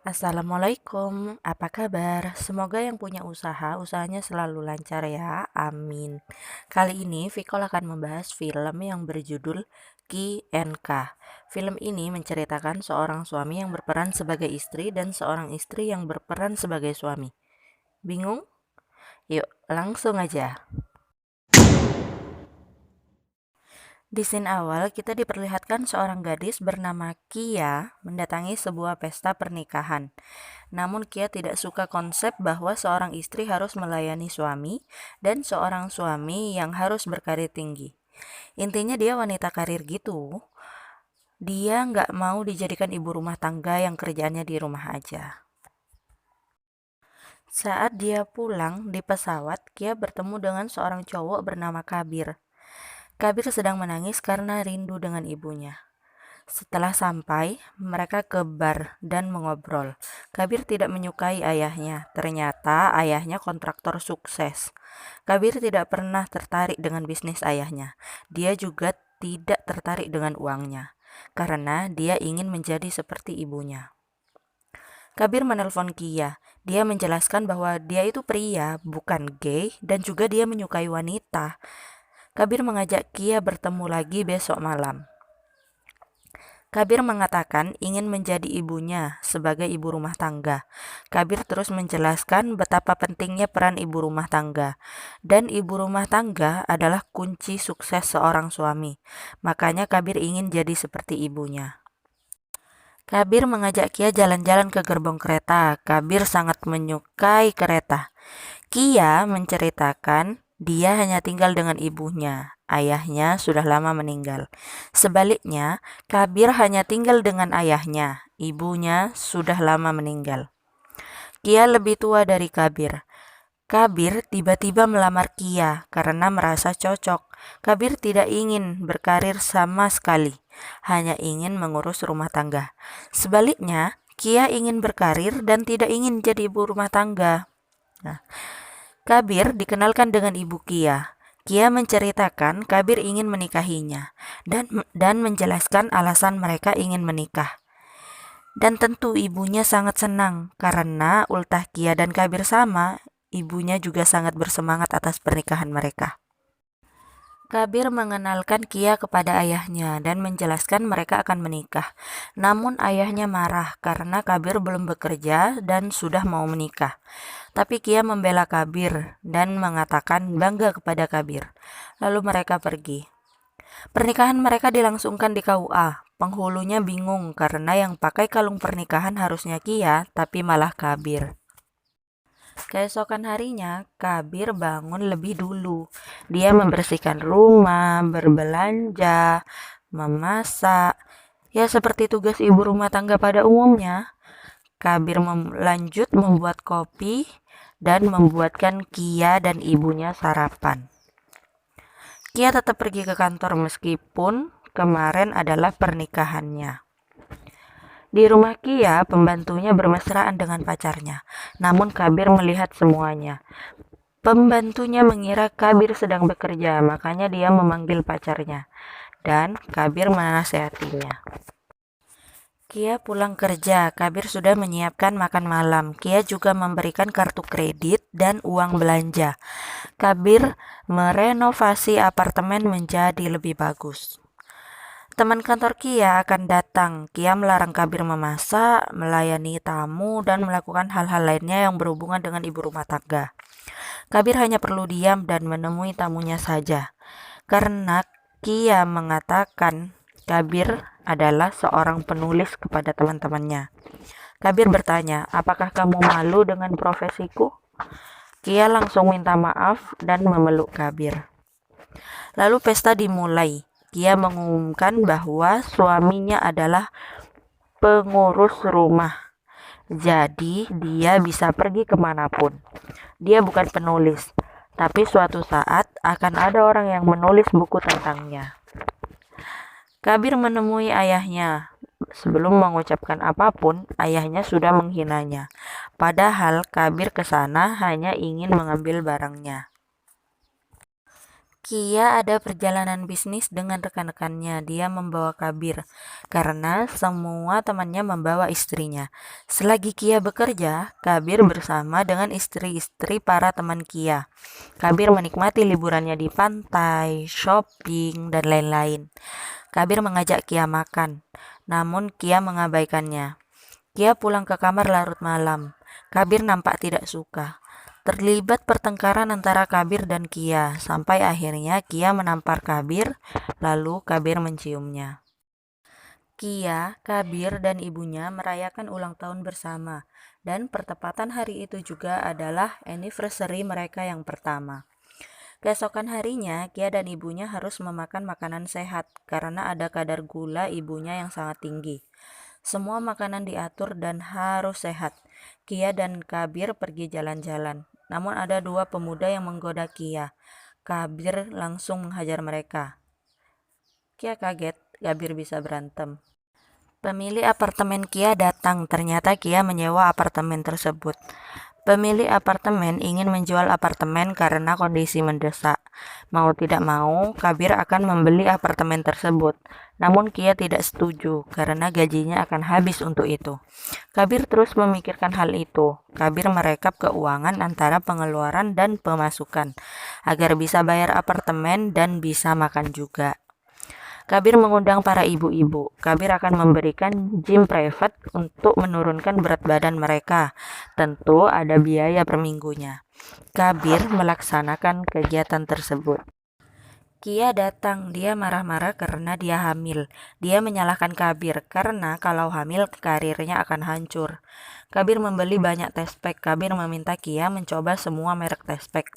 Assalamualaikum, apa kabar? Semoga yang punya usaha, usahanya selalu lancar ya, amin. Kali ini Vicol akan membahas film yang berjudul Ki NK. Film ini menceritakan seorang suami yang berperan sebagai istri dan seorang istri yang berperan sebagai suami. Bingung? Yuk, langsung aja. Di scene awal, kita diperlihatkan seorang gadis bernama Kia mendatangi sebuah pesta pernikahan. Namun Kia tidak suka konsep bahwa seorang istri harus melayani suami dan seorang suami yang harus berkarir tinggi. Intinya dia wanita karir gitu. Dia nggak mau dijadikan ibu rumah tangga yang kerjaannya di rumah aja. Saat dia pulang di pesawat, Kia bertemu dengan seorang cowok bernama Kabir. Kabir sedang menangis karena rindu dengan ibunya. Setelah sampai, mereka ke bar dan mengobrol. Kabir tidak menyukai ayahnya. Ternyata ayahnya kontraktor sukses. Kabir tidak pernah tertarik dengan bisnis ayahnya. Dia juga tidak tertarik dengan uangnya, karena dia ingin menjadi seperti ibunya. Kabir menelpon Kia. Dia menjelaskan bahwa dia itu pria, bukan gay, dan juga dia menyukai wanita. Kabir mengajak Kia bertemu lagi besok malam. Kabir mengatakan ingin menjadi ibunya sebagai ibu rumah tangga. Kabir terus menjelaskan betapa pentingnya peran ibu rumah tangga. Dan ibu rumah tangga adalah kunci sukses seorang suami. Makanya Kabir ingin jadi seperti ibunya. Kabir mengajak Kia jalan-jalan ke gerbong kereta. Kabir sangat menyukai kereta. Kia menceritakan dia hanya tinggal dengan ibunya. Ayahnya sudah lama meninggal. Sebaliknya, Kabir hanya tinggal dengan ayahnya. Ibunya sudah lama meninggal. Kia lebih tua dari Kabir. Kabir tiba-tiba melamar Kia karena merasa cocok. Kabir tidak ingin berkarir sama sekali, hanya ingin mengurus rumah tangga. Sebaliknya, Kia ingin berkarir dan tidak ingin jadi ibu rumah tangga. Nah, Kabir dikenalkan dengan ibu Kia. Kia menceritakan Kabir ingin menikahinya dan menjelaskan alasan mereka ingin menikah. Dan tentu ibunya sangat senang karena ultah Kia dan Kabir sama, ibunya juga sangat bersemangat atas pernikahan mereka. Kabir mengenalkan Kia kepada ayahnya dan menjelaskan mereka akan menikah. Namun ayahnya marah karena Kabir belum bekerja dan sudah mau menikah. Tapi Kia membela Kabir dan mengatakan bangga kepada Kabir. Lalu mereka pergi. Pernikahan mereka dilangsungkan di KUA. Penghulunya bingung karena yang pakai kalung pernikahan harusnya Kia, tapi malah Kabir. Keesokan harinya, Kabir bangun lebih dulu. Dia membersihkan rumah, berbelanja, memasak. Ya seperti tugas ibu rumah tangga pada umumnya. Kabir lanjut membuat kopi dan membuatkan Kia dan ibunya sarapan. Kia tetap pergi ke kantor meskipun kemarin adalah pernikahannya. Di rumah Kia, pembantunya bermesraan dengan pacarnya. Namun Kabir melihat semuanya. Pembantunya mengira Kabir sedang bekerja, makanya dia memanggil pacarnya. Dan Kabir menasehatinya. Kia pulang kerja, Kabir sudah menyiapkan makan malam. Kia juga memberikan kartu kredit dan uang belanja. Kabir merenovasi apartemen menjadi lebih bagus. Teman kantor Kia akan datang. Kia melarang Kabir memasak, melayani tamu, dan melakukan hal-hal lainnya yang berhubungan dengan ibu rumah tangga. Kabir hanya perlu diam dan menemui tamunya saja. Karena Kia mengatakan Kabir adalah seorang penulis kepada teman-temannya. Kabir bertanya, apakah kamu malu dengan profesiku? Kia langsung minta maaf dan memeluk Kabir. Lalu pesta dimulai. Kia mengumumkan bahwa suaminya adalah pengurus rumah. Jadi dia bisa pergi kemanapun. Dia bukan penulis, tapi suatu saat akan ada orang yang menulis buku tentangnya. Kabir menemui ayahnya. Sebelum mengucapkan apapun, ayahnya sudah menghinanya. Padahal Kabir ke sana hanya ingin mengambil barangnya. Kia ada perjalanan bisnis dengan rekan-rekannya. Dia membawa Kabir karena semua temannya membawa istrinya. Selagi Kia bekerja, Kabir bersama dengan istri-istri para teman Kia. Kabir menikmati liburannya di pantai, shopping, dan lain-lain. Kabir mengajak Kia makan, namun Kia mengabaikannya. Kia pulang ke kamar larut malam. Kabir nampak tidak suka. Terlibat pertengkaran antara Kabir dan Kia, sampai akhirnya Kia menampar Kabir, lalu Kabir menciumnya. Kia, Kabir, dan ibunya merayakan ulang tahun bersama, dan pertepatan hari itu juga adalah anniversary mereka yang pertama. Keesokan harinya, Kia dan ibunya harus memakan makanan sehat karena ada kadar gula ibunya yang sangat tinggi. Semua makanan diatur dan harus sehat. Kia dan Kabir pergi jalan-jalan. Namun ada dua pemuda yang menggoda Kia. Kabir langsung menghajar mereka. Kia kaget, Kabir bisa berantem. Pemilik apartemen Kia datang. Ternyata Kia menyewa apartemen tersebut. Pemilik apartemen ingin menjual apartemen karena kondisi mendesak. Mau tidak mau, Kabir akan membeli apartemen tersebut. Namun Kia tidak setuju karena gajinya akan habis untuk itu. Kabir terus memikirkan hal itu. Kabir merekap keuangan antara pengeluaran dan pemasukan agar bisa bayar apartemen dan bisa makan juga. Kabir mengundang para ibu-ibu. Kabir akan memberikan gym private untuk menurunkan berat badan mereka. Tentu ada biaya per minggunya. Kabir melaksanakan kegiatan tersebut. Kia datang, dia marah-marah karena dia hamil. Dia menyalahkan Kabir karena kalau hamil karirnya akan hancur. Kabir membeli banyak tespek. Kabir meminta Kia mencoba semua merek tespek.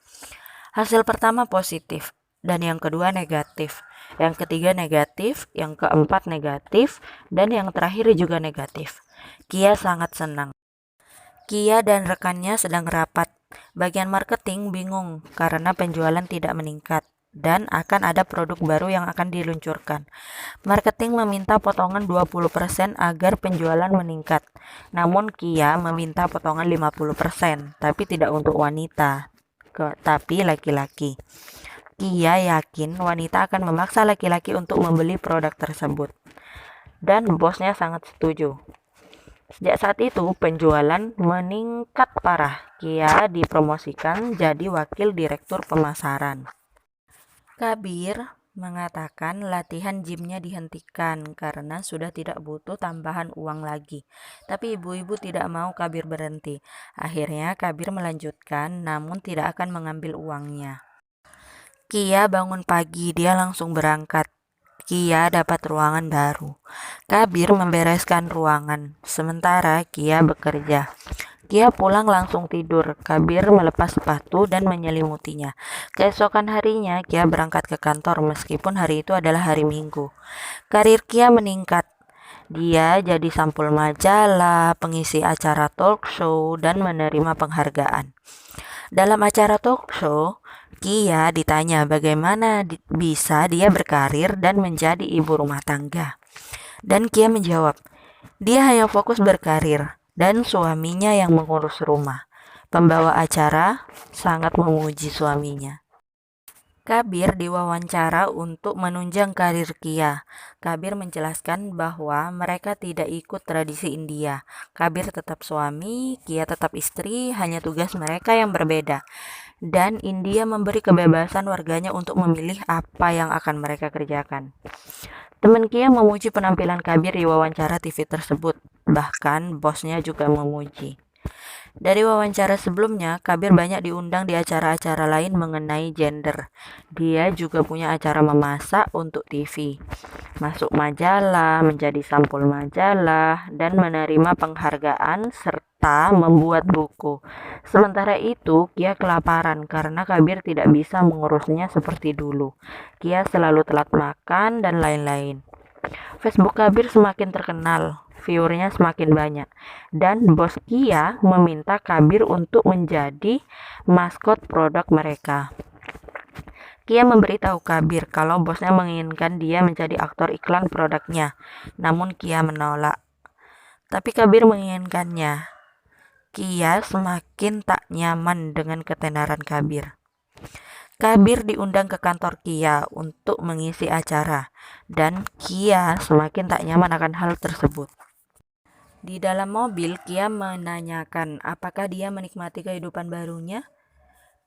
Hasil pertama positif dan yang kedua negatif. Yang ketiga negatif, yang keempat negatif, dan yang terakhir juga negatif. Kia sangat senang. Kia dan rekannya sedang rapat. Bagian marketing bingung karena penjualan tidak meningkat dan akan ada produk baru yang akan diluncurkan. Marketing meminta potongan 20% agar penjualan meningkat. Namun Kia meminta potongan 50%, tapi tidak untuk wanita, tapi laki-laki. Kia yakin wanita akan memaksa laki-laki untuk membeli produk tersebut. Dan bosnya sangat setuju. Sejak saat itu, penjualan meningkat parah. Kia dipromosikan jadi wakil direktur pemasaran. Kabir mengatakan latihan gymnya dihentikan karena sudah tidak butuh tambahan uang lagi. Tapi ibu-ibu tidak mau Kabir berhenti. Akhirnya Kabir melanjutkan namun tidak akan mengambil uangnya. Kia bangun pagi, dia langsung berangkat. Kia dapat ruangan baru. Kabir membereskan ruangan, sementara Kia bekerja. Kia pulang langsung tidur. Kabir melepas sepatu dan menyelimutinya. Keesokan harinya, Kia berangkat ke kantor meskipun hari itu adalah hari Minggu. Karir Kia meningkat. Dia jadi sampul majalah, pengisi acara talk show, dan menerima penghargaan. Dalam acara talk show, Kia ditanya bagaimana bisa dia berkarir dan menjadi ibu rumah tangga. Dan Kia menjawab, dia hanya fokus berkarir dan suaminya yang mengurus rumah. Pembawa acara sangat memuji suaminya. Kabir diwawancara untuk menunjang karir Kia. Kabir menjelaskan bahwa mereka tidak ikut tradisi India. Kabir tetap suami, Kia tetap istri, hanya tugas mereka yang berbeda. Dan India memberi kebebasan warganya untuk memilih apa yang akan mereka kerjakan. Teman Kia memuji penampilan Kabir di wawancara TV tersebut. Bahkan bosnya juga memuji. Dari wawancara sebelumnya, Kabir banyak diundang di acara-acara lain mengenai gender. Dia juga punya acara memasak untuk TV, masuk majalah, menjadi sampul majalah, dan menerima penghargaan serta membuat buku. Sementara itu, Kia kelaparan karena Kabir tidak bisa mengurusnya seperti dulu. Kia selalu telat makan dan lain-lain. Facebook Kabir semakin terkenal, viewernya semakin banyak, dan bos Kia meminta Kabir untuk menjadi maskot produk mereka. Kia memberitahu Kabir kalau bosnya menginginkan dia menjadi aktor iklan produknya, namun Kia menolak. Tapi Kabir menginginkannya. Kia semakin tak nyaman dengan ketenaran Kabir. Kabir diundang ke kantor Kia untuk mengisi acara, dan Kia semakin tak nyaman akan hal tersebut. Di dalam mobil, Kia menanyakan apakah dia menikmati kehidupan barunya.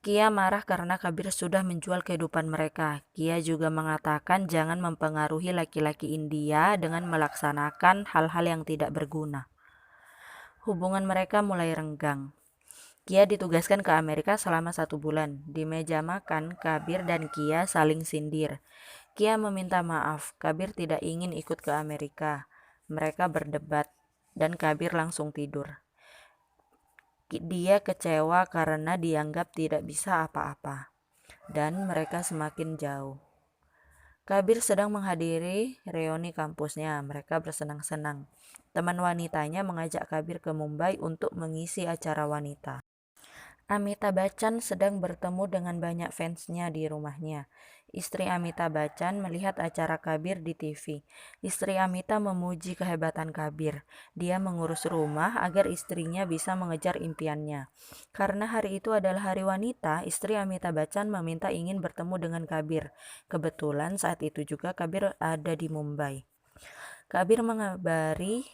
Kia marah karena Kabir sudah menjual kehidupan mereka. Kia juga mengatakan jangan mempengaruhi laki-laki India dengan melaksanakan hal-hal yang tidak berguna. Hubungan mereka mulai renggang. Kia ditugaskan ke Amerika selama 1 bulan. Di meja makan, Kabir dan Kia saling sindir. Kia meminta maaf, Kabir tidak ingin ikut ke Amerika. Mereka berdebat, dan Kabir langsung tidur. Dia kecewa karena dianggap tidak bisa apa-apa, dan mereka semakin jauh. Kabir sedang menghadiri reuni kampusnya. Mereka bersenang-senang. Teman wanitanya mengajak Kabir ke Mumbai untuk mengisi acara wanita. Amitabh Bachchan sedang bertemu dengan banyak fansnya di rumahnya. Istri Amitabh Bachchan melihat acara Kabir di TV. Istri Amitabh memuji kehebatan Kabir. Dia mengurus rumah agar istrinya bisa mengejar impiannya. Karena hari itu adalah hari wanita, istri Amitabh Bachchan meminta ingin bertemu dengan Kabir. Kebetulan saat itu juga Kabir ada di Mumbai. Kabir mengabari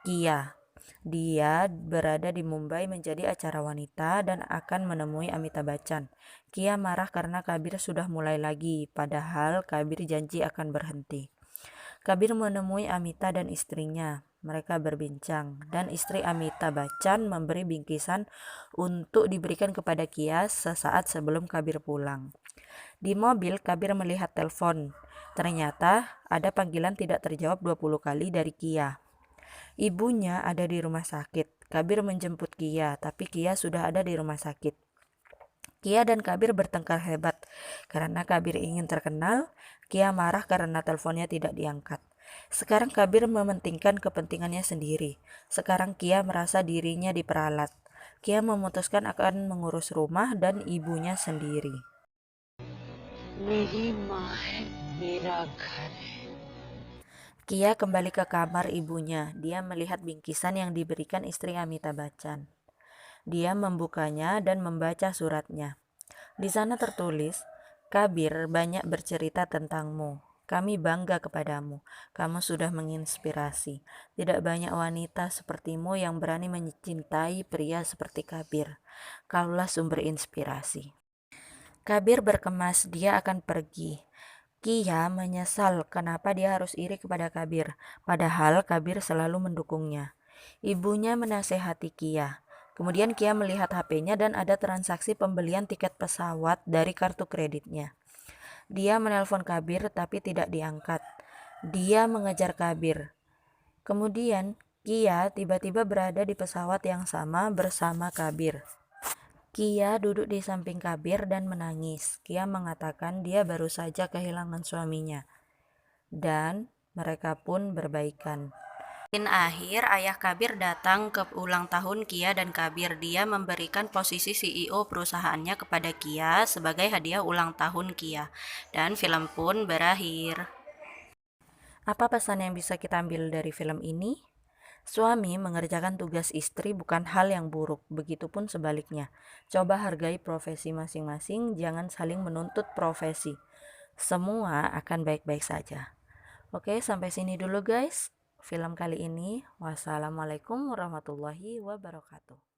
Kia. Dia berada di Mumbai menjadi acara wanita dan akan menemui Amitabh Bachchan. Kia marah karena Kabir sudah mulai lagi, padahal Kabir janji akan berhenti. Kabir menemui Amitabh dan istrinya. Mereka berbincang, dan istri Amitabh Bachchan memberi bingkisan untuk diberikan kepada Kia sesaat sebelum Kabir pulang. Di mobil, Kabir melihat telepon. Ternyata ada panggilan tidak terjawab 20 kali dari Kia. Ibunya ada di rumah sakit. Kabir menjemput Kia, tapi Kia sudah ada di rumah sakit. Kia dan Kabir bertengkar hebat. Karena Kabir ingin terkenal, Kia marah karena teleponnya tidak diangkat. Sekarang Kabir mementingkan kepentingannya sendiri. Sekarang Kia merasa dirinya diperalat. Kia memutuskan akan mengurus rumah dan ibunya sendiri. Kia kembali ke kamar ibunya. Dia melihat bingkisan yang diberikan istri Amitabh Bachchan. Dia membukanya dan membaca suratnya. Di sana tertulis, Kabir banyak bercerita tentangmu. Kami bangga kepadamu. Kamu sudah menginspirasi. Tidak banyak wanita sepertimu yang berani mencintai pria seperti Kabir. Kaulah sumber inspirasi. Kabir berkemas, dia akan pergi. Kia menyesal kenapa dia harus iri kepada Kabir, padahal Kabir selalu mendukungnya. Ibunya menasehati Kia. Kemudian Kia melihat HP-nya dan ada transaksi pembelian tiket pesawat dari kartu kreditnya. Dia menelpon Kabir tapi tidak diangkat. Dia mengejar Kabir. Kemudian Kia tiba-tiba berada di pesawat yang sama bersama Kabir. Kia duduk di samping Kabir dan menangis. Kia mengatakan dia baru saja kehilangan suaminya. Dan mereka pun berbaikan. Akhir, ayah Kabir datang ke ulang tahun Kia dan Kabir. Dia memberikan posisi CEO perusahaannya kepada Kia sebagai hadiah ulang tahun Kia. Dan film pun berakhir. Apa pesan yang bisa kita ambil dari film ini? Suami mengerjakan tugas istri bukan hal yang buruk, begitupun sebaliknya. Coba hargai profesi masing-masing, jangan saling menuntut profesi. Semua akan baik-baik saja. Oke, sampai sini dulu guys film kali ini. Wassalamualaikum warahmatullahi wabarakatuh.